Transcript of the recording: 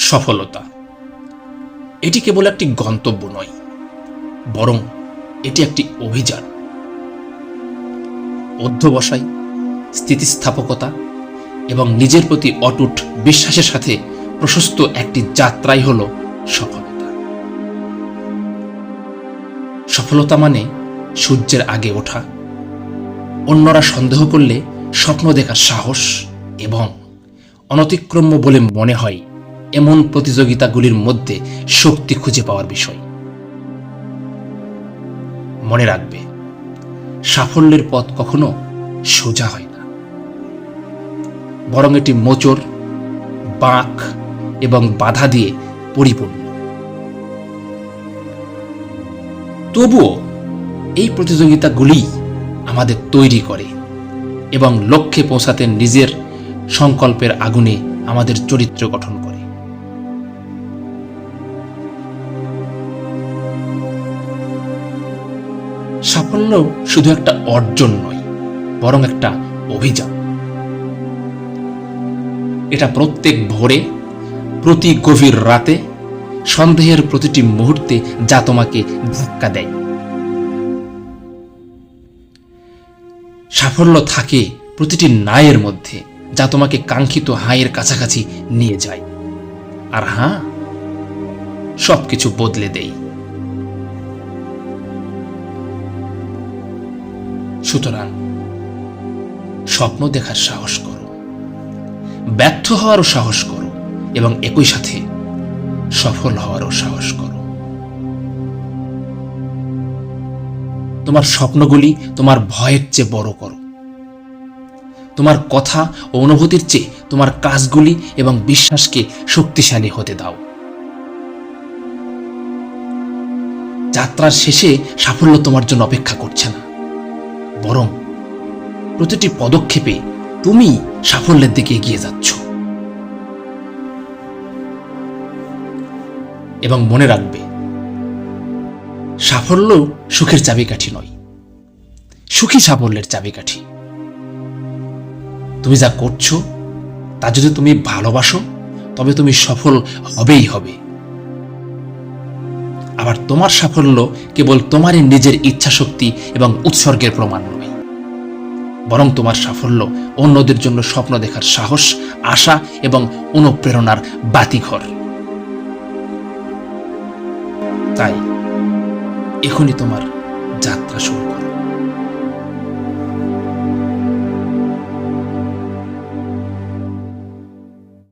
সফলতা এটি কেবল একটি গন্তব্য নয়, বরং এটি একটি অভিযান। অধ্যবসায়, স্থিতিস্থাপকতা এবং নিজের প্রতি অটুট বিশ্বাসের সাথে প্রশস্ত একটি যাত্রাই হল সফলতা। সফলতা মানে সূর্যের আগে ওঠা, অন্যরা সন্দেহ করলে স্বপ্ন দেখার সাহস এবং অনতিক্রম্য বলে মনে হয় এমন প্রতিযোগিতাগুলির মধ্যে শক্তি খুঁজে পাওয়ার বিষয়। মনে রাখবে, সাফল্যের পথ কখনো সোজা হয় না, বরং এটি মোচড়, বাঁক এবং বাধা দিয়ে পরিপূর্ণ। তবুও এই প্রতিযোগিতাগুলি আমাদের তৈরি করে এবং লক্ষ্যে পৌঁছাতে নিজের সংকল্পের আগুনে আমাদের চরিত্র গঠন করে। সাফল্য শুধু একটা অর্জন নয়, বরং একটা অভিযান। এটা প্রত্যেক ভোরে, প্রতি গভীর রাতে, সন্দেহের প্রতিটি মুহূর্তে যা তোমাকে ধাক্কা দেয়। সাফল্য থাকে প্রতিটি নায়ের মধ্যে, যা তোমাকে কাঙ্ক্ষিত হায়ের কাছাকাছি নিয়ে যায়। আর হ্যাঁ, সবকিছু বদলে দেয়। সুতরাং স্বপ্ন দেখার সাহস করো, ব্যর্থ হওয়ারও সাহস করো এবং একই সাথে সফল হওয়ারও সাহস করো। তোমার স্বপ্নগুলি তোমার ভয়ের চেয়ে বড় করো। তোমার কথা ও অনুভূতির চেয়ে তোমার কাজগুলি এবং বিশ্বাসকে শক্তিশালী হতে দাও। যাত্রার শেষে সাফল্য তোমার জন্য অপেক্ষা করছে না, বরং প্রতিটি পদক্ষেপে তুমি সাফল্যের দিকে এগিয়ে যাচ্ছ। এবং মনে রাখবে, সাফল্য সুখের চাবিকাঠি নয়, সুখী সাফল্যের চাবিকাঠি। তুমি যা করছো তা যদি তুমি ভালোবাসো, তবে তুমি সফল হবেই হবে। আবার তোমার সাফল্য কেবল তোমারই নিজের ইচ্ছাশক্তি এবং উৎসর্গের প্রমাণ নয়, বরং তোমার সাফল্য অন্যদের জন্য স্বপ্ন দেখার সাহস, আশা এবং অনুপ্রেরণার বাতিঘর। তাই এখনই তোমার যাত্রা শুরু করো।